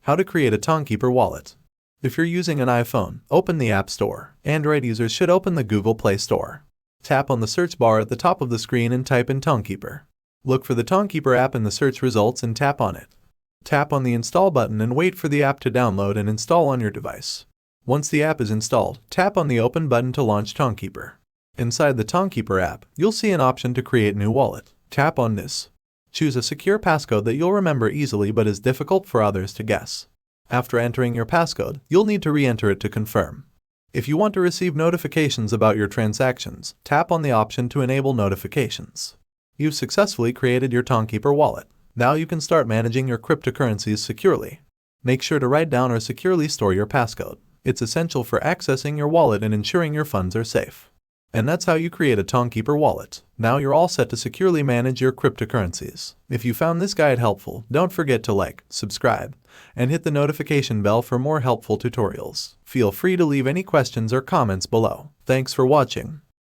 How to create a Tonkeeper wallet. If you're using an iPhone, open the App Store. Android users should open the Google Play Store. Tap on the search bar at the top of the screen and type in Tonkeeper. Look for the Tonkeeper app in the search results and tap on it. Tap on the Install button and wait for the app to download and install on your device. Once the app is installed, tap on the Open button to launch Tonkeeper. Inside the Tonkeeper app, you'll see an option to create new wallet. Tap on this. Choose a secure passcode that you'll remember easily but is difficult for others to guess. After entering your passcode, you'll need to re-enter it to confirm. If you want to receive notifications about your transactions, tap on the option to enable notifications. You've successfully created your Tonkeeper wallet. Now you can start managing your cryptocurrencies securely. Make sure to write down or securely store your passcode. It's essential for accessing your wallet and ensuring your funds are safe. And that's how you create a Tonkeeper wallet. Now you're all set to securely manage your cryptocurrencies. If you found this guide helpful, don't forget to like, subscribe, and hit the notification bell for more helpful tutorials. Feel free to leave any questions or comments below. Thanks for watching.